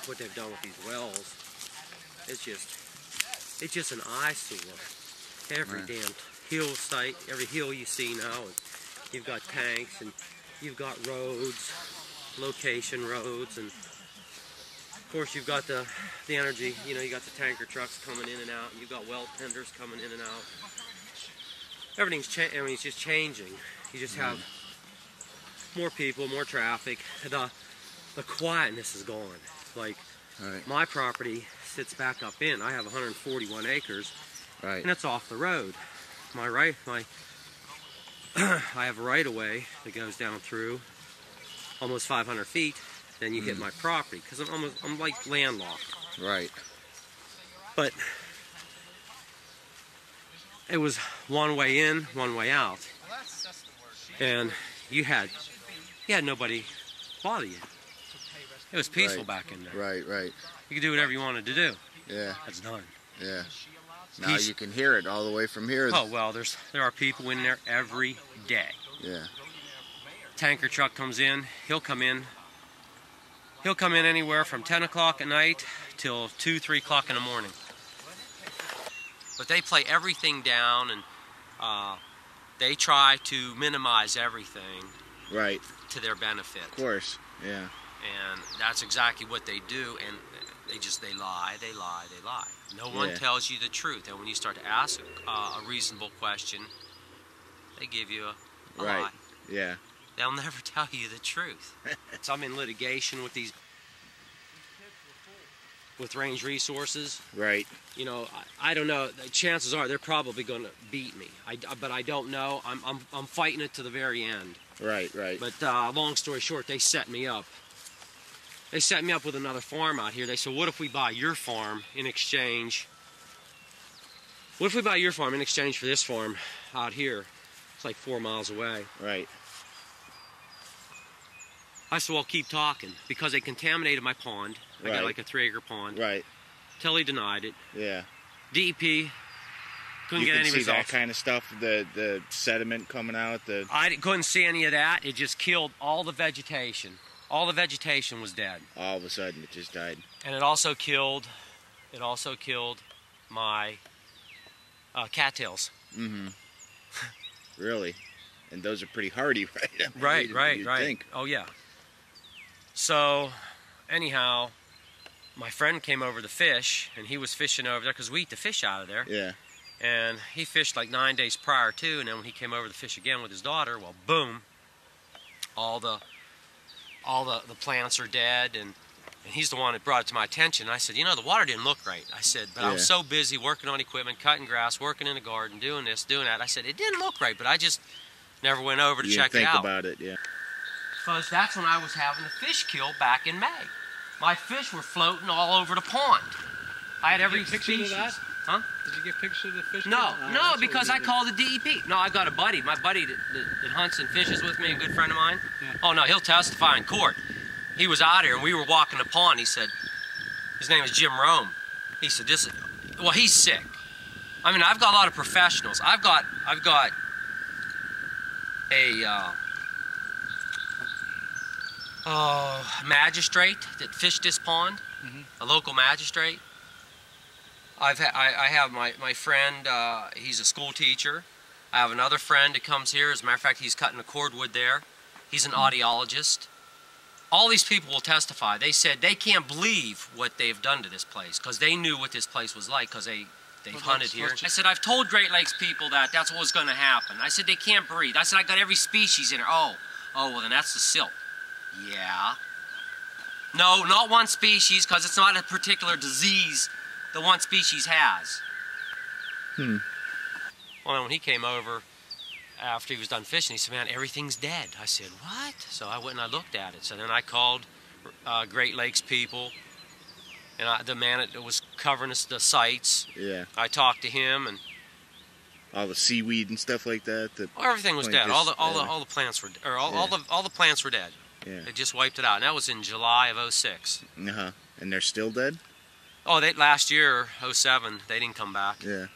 What they've done with these wells, it's just an eyesore. Every damn hill site, every hill you see now, you've got tanks and you've got roads, location roads, and of course you've got the energy. You know, you got the tanker trucks coming in and out, and you've got well tenders coming in and out. Everything's changing. I mean, it's just changing. You just have more people, more traffic. The quietness is gone. Like, my property sits back up in. I have 141 acres, and it's off the road. I have a right-of-way that goes down through almost 500 feet. Then you hit my property because I'm like landlocked. Right. But it was one way in, one way out, and you had nobody bother you. It was peaceful back in there. Right. You could do whatever you wanted to do. Yeah. That's done. Yeah. Now you can hear it all the way from here. Oh, well, there are people in there every day. Yeah. Tanker truck comes in, he'll come in anywhere from 10 o'clock at night till 2, 3 o'clock in the morning. But they play everything down, and they try to minimize everything to their benefit. Of course, yeah. And that's exactly what they do, and they lie. No one tells you the truth, and when you start to ask a reasonable question, they give you a lie. Yeah. They'll never tell you the truth. So I'm in litigation with Range Resources. Right. You know, I don't know. Chances are they're probably going to beat me. But I don't know. I'm fighting it to the very end. Right. But long story short, they set me up. They set me up with another farm out here. They said, what if we buy your farm in exchange? What if we buy your farm in exchange for this farm out here? It's like 4 miles away. Right. I said, well, keep talking, because they contaminated my pond. I got like a 3-acre pond. Right. Till he denied it. Yeah. DEP couldn't get any results. You can see that kind of stuff, the sediment coming out. I couldn't see any of that. It just killed all the vegetation. All the vegetation was dead. All of a sudden, it just died. And it also killed my cattails. Mm-hmm. Really? And those are pretty hardy, right? Right. Think. Oh, yeah. So, anyhow, my friend came over to fish, and he was fishing over there, because we eat the fish out of there. Yeah. And he fished like 9 days prior to, and then when he came over to fish again with his daughter, well, boom, all the plants are dead, and he's the one that brought it to my attention. I said, you know, the water didn't look right. I said, but I was so busy working on equipment, cutting grass, working in the garden, doing this, doing that. I said, it didn't look right, but I just never went over to check it out. Think about it, yeah. Because that's when I was having a fish kill back in May. My fish were floating all over the pond. I had every species. Of that? Huh? Did you get pictures of the fish? No, because I called the DEP. No, I got a buddy. My buddy that hunts and fishes with me, a good friend of mine. Yeah. Oh, no, he'll testify in court. He was out here, and we were walking the pond. He said, his name is Jim Rome. He said, well, he's sick. I mean, I've got a lot of professionals. I've got a magistrate that fished this pond, a local magistrate. I have my friend, he's a school teacher. I have another friend that comes here. As a matter of fact, he's cutting a cordwood there. He's an audiologist. All these people will testify. They said they can't believe what they've done to this place, because they knew what this place was like, because they've hunted here. I said, I've told Great Lakes people that that's what was going to happen. I said, they can't breathe. I said, I got every species in here. Oh, well, then that's the silt. Yeah. No, not one species, because it's not a particular disease the one species has. Well, then when he came over after he was done fishing, he said, man, everything's dead. I said, what? So I went and I looked at it. So then I called Great Lakes people, and the man that was covering the sites. Yeah. I talked to him, and all the seaweed and stuff like that. Well, everything was dead. All the plants were, or all the plants were dead. Yeah. They just wiped it out, and that was in July of '06. And they're still dead? Oh, last year, '07, they didn't come back. Yeah.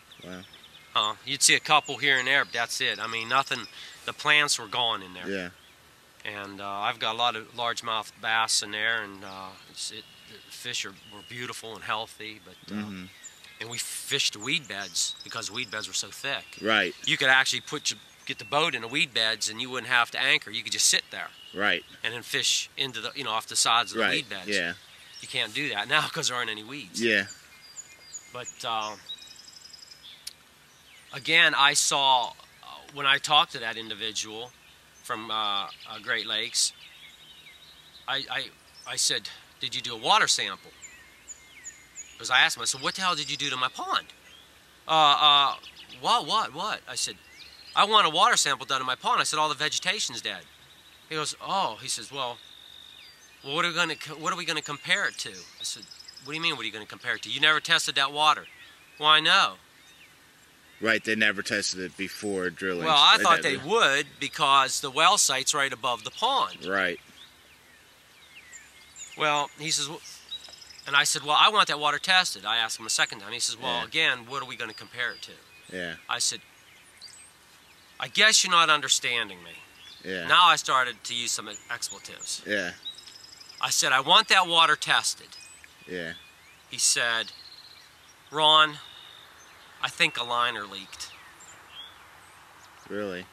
Wow. You'd see a couple here and there, but that's it. I mean, nothing. The plants were gone in there. Yeah. And I've got a lot of largemouth bass in there, and the fish were beautiful and healthy. But and we fished the weed beds because the weed beds were so thick. Right. You could actually get the boat in the weed beds, and you wouldn't have to anchor. You could just sit there. Right. And then fish into the off the sides of the weed beds. Yeah. You can't do that now because there aren't any weeds. Yeah. But again, I saw when I talked to that individual from Great Lakes, I said, "Did you do a water sample?" Because I asked him, I said, "What the hell did you do to my pond?" What? I said, "I want a water sample done in my pond." I said, "All the vegetation's dead." He goes, "Oh," he says, "Well, what are we gonna compare it to?" I said, "What do you mean? What are you gonna compare it to? You never tested that water." "Well, I know." Right, they never tested it before drilling. Well, I thought they would because the well site's right above the pond. Right. Well, he says, and I said, "Well, I want that water tested." I asked him a second time. He says, "Well, again, what are we going to compare it to?" Yeah. I said, "I guess you're not understanding me." Yeah. Now I started to use some expletives. Yeah. I said, "I want that water tested." Yeah. He said, "Ron, I think a liner leaked." Really?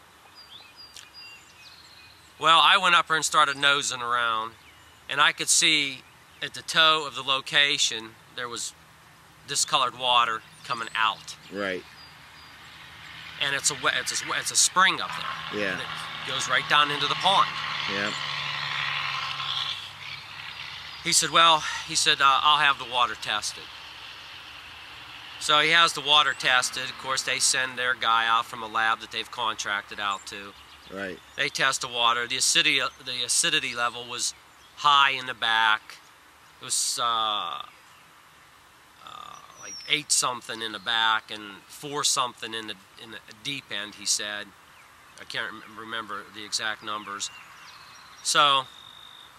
Well, I went up there and started nosing around, and I could see at the toe of the location there was discolored water coming out. Right. And it's a spring up there. Yeah. And it goes right down into the pond. Yeah. He said, "I'll have the water tested." So he has the water tested. Of course, they send their guy out from a lab that they've contracted out to. Right. They test the water. The acidity level was high in the back. It was like 8 something in the back and 4 something in the deep end. He said, I can't remember the exact numbers. So,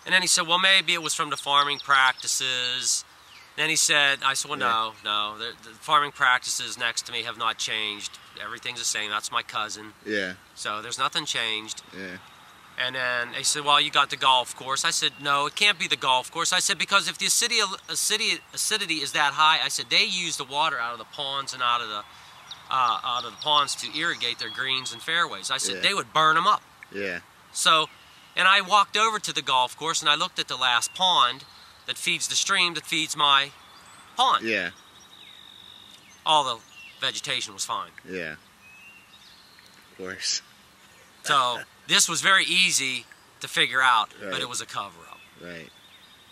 and then he said, "Well, maybe it was from the farming practices." Then he said, I said, "Well, no, the farming practices next to me have not changed. Everything's the same. That's my cousin." Yeah. So there's nothing changed. Yeah. And then they said, "Well, you got the golf course." I said, "No, it can't be the golf course." I said, "Because if the acidity is that high," I said, "they use the water out of the ponds and out of the ponds to irrigate their greens and fairways." I said, "They would burn them up." Yeah. So, and I walked over to the golf course and I looked at the last pond that feeds the stream that feeds my pond. Yeah. All the vegetation was fine. Yeah. Of course. So this was very easy to figure out, but it was a cover-up. Right.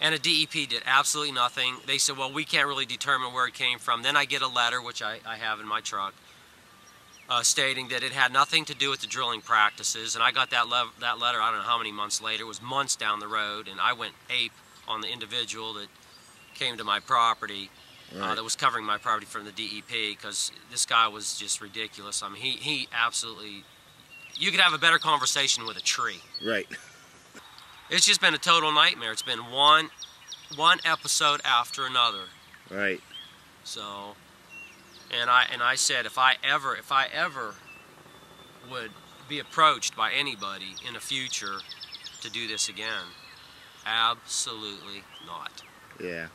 And the DEP did absolutely nothing. They said, "Well, we can't really determine where it came from." Then I get a letter, which I have in my truck, stating that it had nothing to do with the drilling practices. And I got that letter, I don't know how many months later. It was months down the road, and I went ape on the individual that came to my property, that was covering my property from the DEP, because this guy was just ridiculous. I mean, he absolutely, you could have a better conversation with a tree. Right. It's just been a total nightmare. It's been one episode after another. Right. So, and I said, if I ever would be approached by anybody in the future to do this again, absolutely not. Yeah.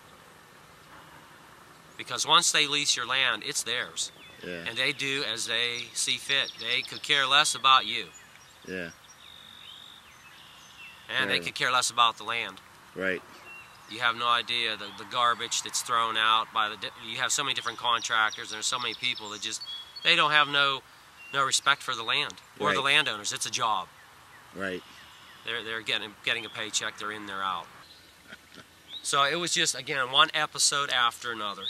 Because once they lease your land, it's theirs. Yeah. And they do as they see fit. They could care less about you. Yeah. And they could care less about the land. Right. You have no idea the garbage that's thrown out by you have so many different contractors, and there's so many people that just, they don't have no respect for the land or the landowners. It's a job. Right. They're getting a paycheck. They're in, they're out. So it was just, again, one episode after another.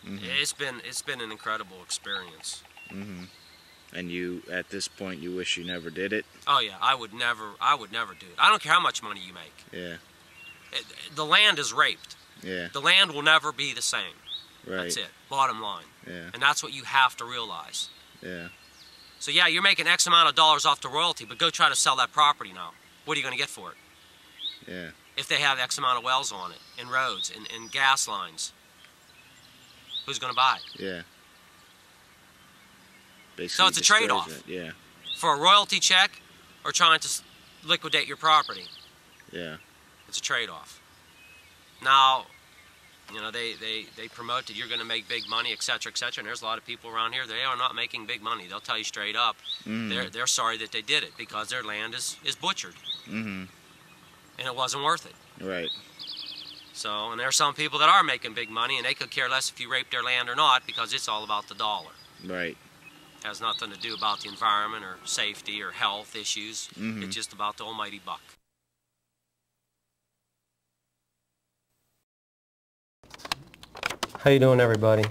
It's been an incredible experience. And you, at this point, you wish you never did it? Oh yeah, I would never do it. I don't care how much money you make. Yeah. The land is raped. Yeah. The land will never be the same. Right. That's it. Bottom line. Yeah. And that's what you have to realize. Yeah. So yeah, you're making X amount of dollars off the royalty, but go try to sell that property now. What are you going to get for it? Yeah. If they have X amount of wells on it, and roads, and gas lines, who's going to buy it? Yeah. Basically So it's a trade-off. Yeah. For a royalty check or trying to liquidate your property. Yeah. It's a trade-off. Now, you know, they promote that you're going to make big money, et cetera, and there's a lot of people around here, they are not making big money. They'll tell you straight up, they're sorry that they did it because their land is butchered. And it wasn't worth it. Right. So, and there are some people that are making big money, and they could care less if you rape their land or not because it's all about the dollar. Right. It has nothing to do about the environment or safety or health issues. It's just about the almighty buck. How you doing, everybody?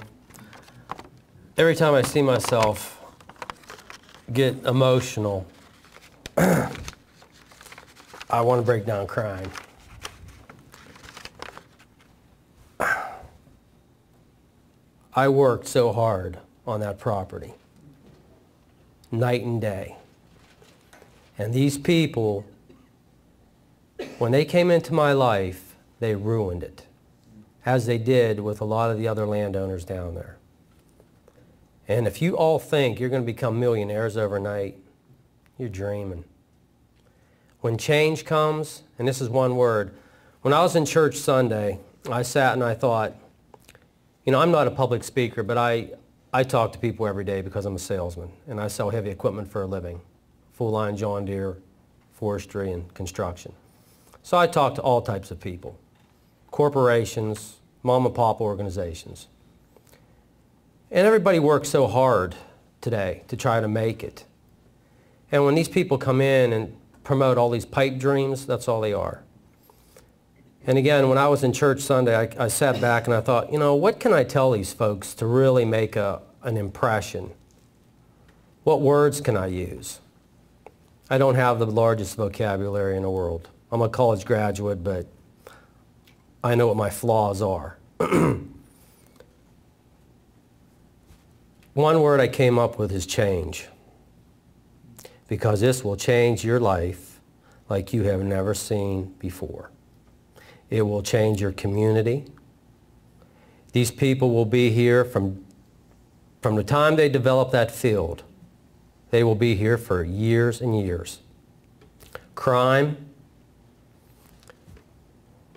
Every time I see myself get emotional, I want to break down crying. I worked so hard on that property, night and day. And these people, when they came into my life, they ruined it, as they did with a lot of the other landowners down there. And if you all think you're going to become millionaires overnight, you're dreaming. When change comes, and this is one word, when I was in church Sunday, I sat and I thought, you know, I'm not a public speaker, but I talk to people every day because I'm a salesman, and I sell heavy equipment for a living, full line John Deere, forestry, and construction. So I talk to all types of people, corporations, mom and pop organizations. And everybody works so hard today to try to make it. And when these people come in and promote all these pipe dreams, that's all they are. And again, when I was in church Sunday, I sat back and I thought, you know, what can I tell these folks to really make an impression? What words can I use? I don't have the largest vocabulary in the world. I'm a college graduate, but I know what my flaws are. One word I came up with is change, because this will change your life like you have never seen before. It will change your community. These people will be here from the time they develop that field. They will be here for years and years. Crime.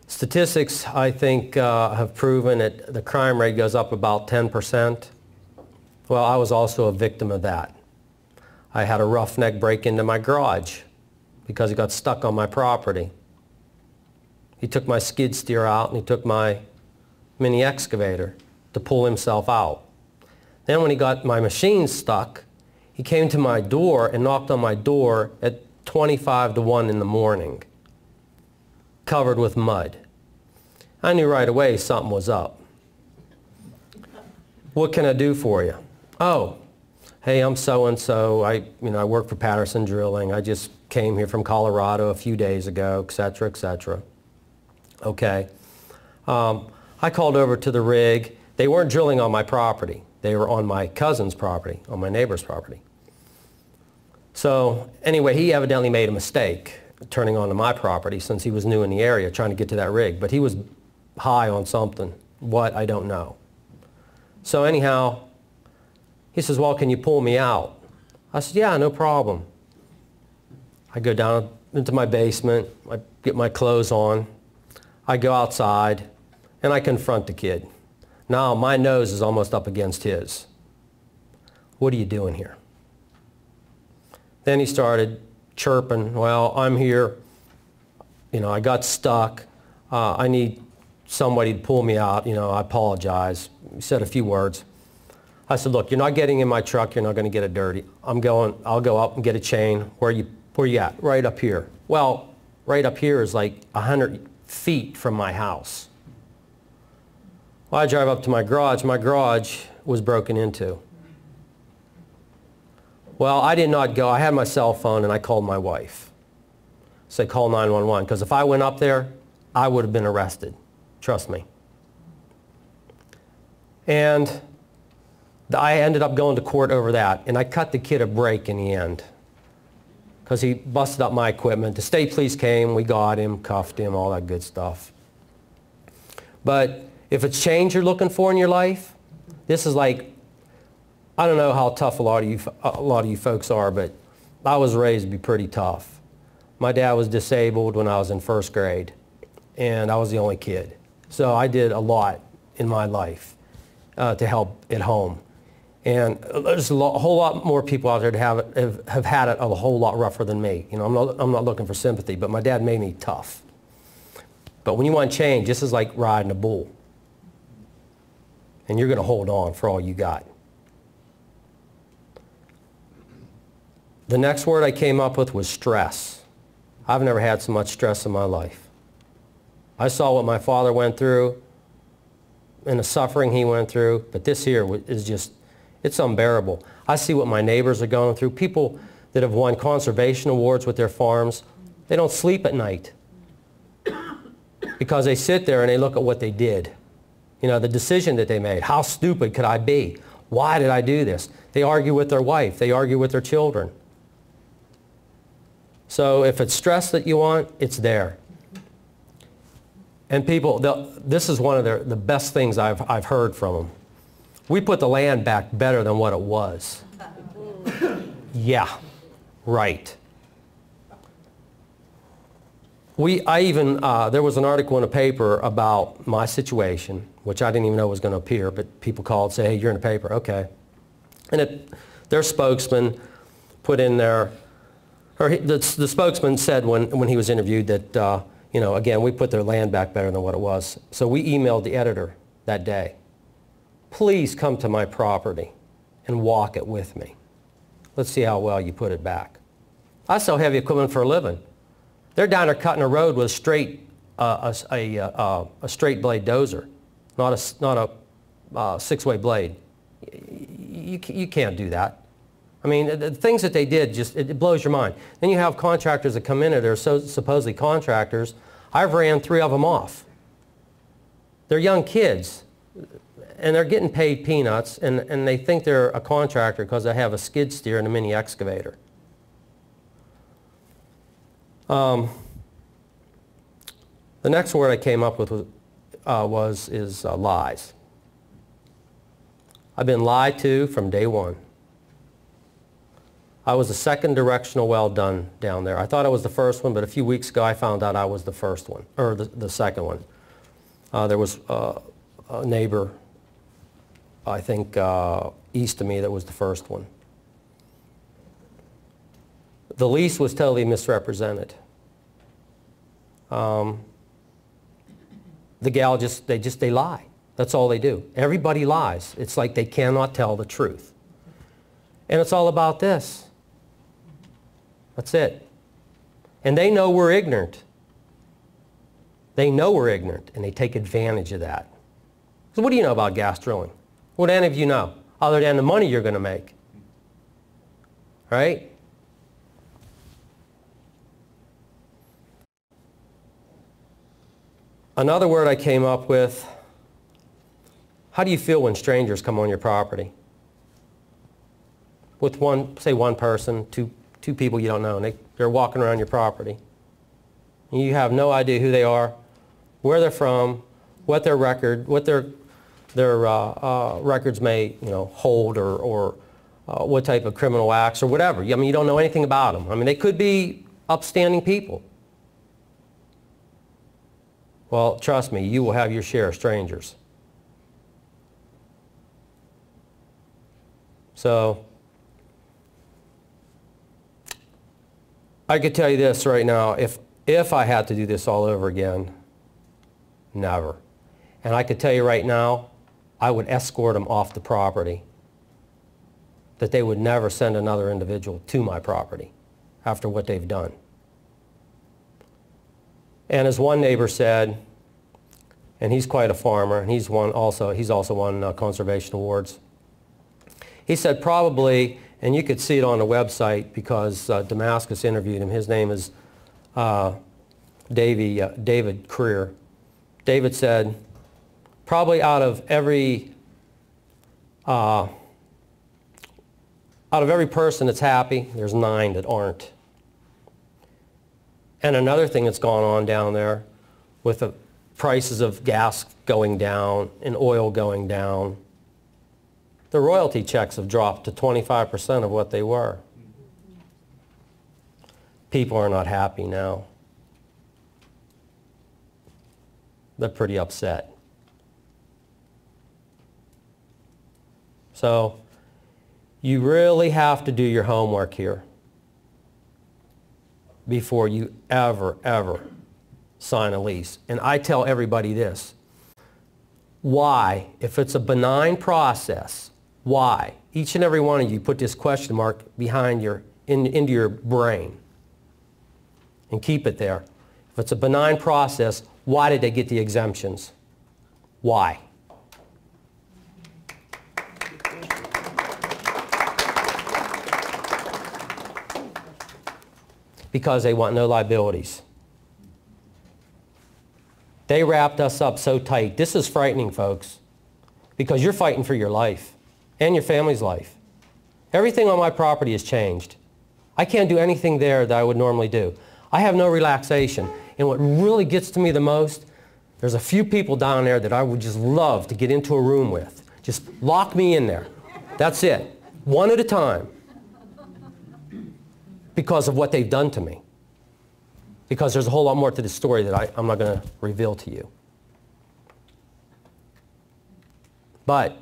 Statistics, I think, have proven that the crime rate goes up about 10%. Well, I was also a victim of that. I had a roughneck break into my garage because he got stuck on my property. He took my skid steer out and he took my mini excavator to pull himself out. Then when he got my machine stuck, he came to my door and knocked on my door at 25 to 1 in the morning, covered with mud. I knew right away something was up. What can I do for you? Oh, hey, I'm so-and-so. I work for Patterson Drilling. I just came here from Colorado a few days ago, et cetera, et cetera. Okay. I called over to the rig. They weren't drilling on my property. They were on my cousin's property, on my neighbor's property. So anyway, he evidently made a mistake turning onto my property since he was new in the area trying to get to that rig. But he was high on something. What, I don't know. So anyhow, he says, well, can you pull me out? I said, yeah, no problem. I go down into my basement. I get my clothes on. I go outside, and I confront the kid. Now, my nose is almost up against his. What are you doing here? Then he started chirping, well, I'm here. You know, I got stuck. I need somebody to pull me out. You know, I apologize. He said a few words. I said, look, you're not getting in my truck. You're not going to get it dirty. I'll go up and get a chain. Where you at? Right up here. Well, right up here is like 100 feet from my house. Well, I drive up to my garage. My garage was broken into. Well, I did not go. I had my cell phone and I called my wife. Say, call 911, because if I went up there, I would have been arrested. Trust me. And I ended up going to court over that, and I cut the kid a break in the end because he busted up my equipment. The state police came, we got him, cuffed him, all that good stuff. But if it's change you're looking for in your life, this is like, I don't know how tough a lot of you folks are, but I was raised to be pretty tough. My dad was disabled when I was in first grade, and I was the only kid. So I did a lot in my life to help at home. And there's a whole lot more people out there that have had it a whole lot rougher than me. You know, I'm not looking for sympathy, but my dad made me tough. But when you want change, this is like riding a bull. And you're going to hold on for all you got. The next word I came up with was stress. I've never had so much stress in my life. I saw what my father went through and the suffering he went through, but this here is just, it's unbearable. I see what my neighbors are going through. People that have won conservation awards with their farms, they don't sleep at night because they sit there and they look at what they did. You know, the decision that they made. How stupid could I be? Why did I do this? They argue with their wife. They argue with their children. So if it's stress that you want, it's there. And people, this is one of the best things I've heard from them. We put the land back better than what it was. Yeah, right. There was an article in a paper about my situation, which I didn't even know was going to appear, but people called and say, hey, you're in the paper. Okay. And their spokesman put in there, or the spokesman said when he was interviewed that, you know, again, we put their land back better than what it was. So we emailed the editor that day. Please come to my property and walk it with me. Let's see how well you put it back. I sell heavy equipment for a living. They're down there cutting a road with a straight blade dozer, not a six-way blade. You can't do that. I mean, the things that they did, just it blows your mind. Then you have contractors that come in and they're supposedly contractors. I've ran 3 of them off. They're young kids, and they're getting paid peanuts, and they think they're a contractor because they have a skid steer and a mini excavator. The next word I came up with is lies. I've been lied to from day one. I was the second directional well done down there. I thought I was the first one, but a few weeks ago I found out I was the first one, or the second one. There was a neighbor, I think, east of me that was the first one. The lease was totally misrepresented. The gal they lie. That's all they do. Everybody lies. It's like they cannot tell the truth. And it's all about this. That's it. And they know we're ignorant. They know we're ignorant, and they take advantage of that. So what do you know about gas drilling? What do any of you know, other than the money you're going to make? Right? Another word I came up with, how do you feel when strangers come on your property? With say one person, two people you don't know, and they're walking around your property. And you have no idea who they are, where they're from, what their records may, you know, hold, or what type of criminal acts or whatever. I mean, you don't know anything about them. I mean, they could be upstanding people. Well, trust me, you will have your share of strangers. So, I could tell you this right now, if I had to do this all over again, never. And I could tell you right now, I would escort them off the property. That they would never send another individual to my property after what they've done. And as one neighbor said, and he's quite a farmer, and he's also won conservation awards. He said probably, and you could see it on the website because Damascus interviewed him. His name is David Creer. David said probably out of every Out of every person that's happy, there's 9 that aren't. And another thing that's gone on down there with the prices of gas going down and oil going down, the royalty checks have dropped to 25% of what they were. People are not happy now. They're pretty upset. So you really have to do your homework here before you ever sign a lease. And I tell everybody this. Why? If it's a benign process, why? Each and every one of you put this question mark behind into your brain and keep it there. If it's a benign process, why did they get the exemptions? Why? Because they want no liabilities. They wrapped us up so tight. This is frightening, folks, because you're fighting for your life and your family's life. Everything on my property has changed. I can't do anything there that I would normally do. I have no relaxation. And what really gets to me the most, there's a few people down there that I would just love to get into a room with. Just lock me in there. That's it. One at a time. Because of what they've done to me. Because there's a whole lot more to the story that I'm not going to reveal to you. But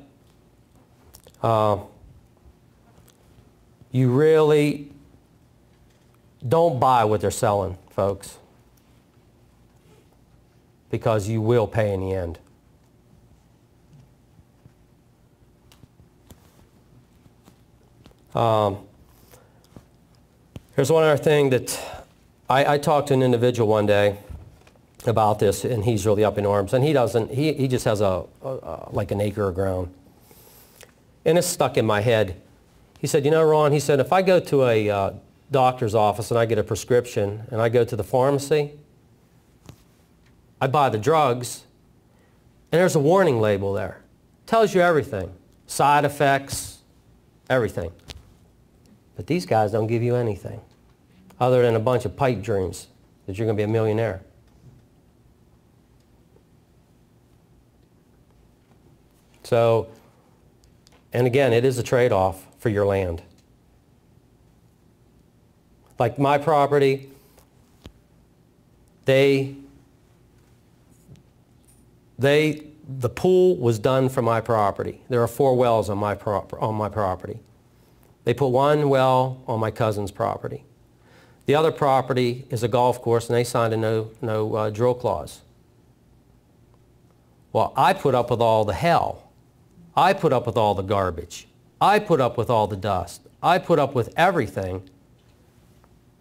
you really don't buy what they're selling, folks. Because you will pay in the end. Here's one other thing that I talked to an individual one day about this, and he's really up in arms, and he just has like an acre of ground. And it's stuck in my head. He said, you know, Ron, he said, if I go to a doctor's office and I get a prescription and I go to the pharmacy, I buy the drugs, and there's a warning label there. Tells you everything. Side effects, everything. But these guys don't give you anything other than a bunch of pipe dreams that you're going to be a millionaire. So, and again, it is a trade-off for your land. Like my property, the pool was done for my property. There are 4 wells on my property. They put 1 well on my cousin's property. The other property is a golf course, and they signed a no drill clause. Well, I put up with all the hell. I put up with all the garbage. I put up with all the dust. I put up with everything.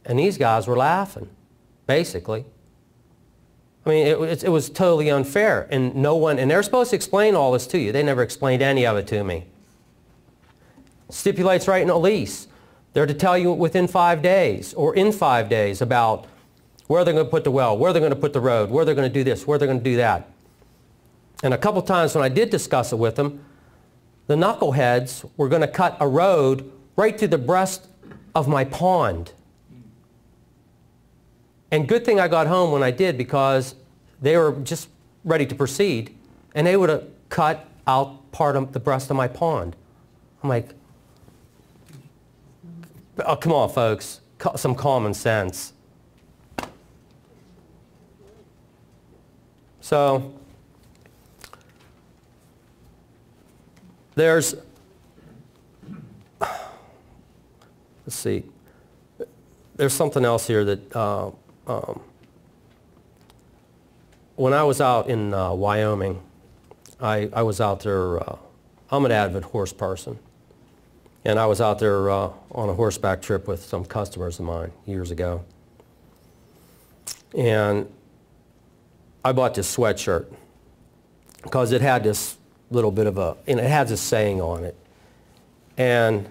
And these guys were laughing, basically. I mean, it was totally unfair, and and they're supposed to explain all this to you. They never explained any of it to me. Stipulates right in a lease. They're to tell you within 5 days, or in 5 days, about where they're going to put the well, where they're going to put the road, where they're going to do this, where they're going to do that. And a couple times when I did discuss it with them, the knuckleheads were going to cut a road right through the breast of my pond. And good thing I got home when I did, because they were just ready to proceed, and they would have cut out part of the breast of my pond. I'm like, oh, come on, folks, some common sense. So there's, let's see, there's something else here that when I was out in Wyoming, I was out there, I'm an avid horse person, and I was out there on a horseback trip with some customers of mine years ago. And I bought this sweatshirt because it had this little bit of and it had this saying on it. And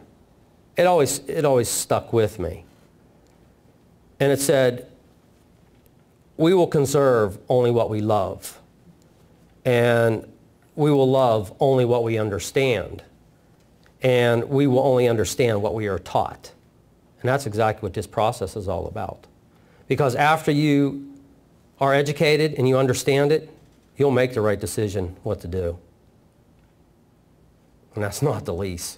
it always stuck with me. And it said, we will conserve only what we love, and we will love only what we understand. and we will only understand what we are taught. And that's exactly what this process is all about. Because after you are educated and you understand it, you'll make the right decision what to do. And that's not the lease.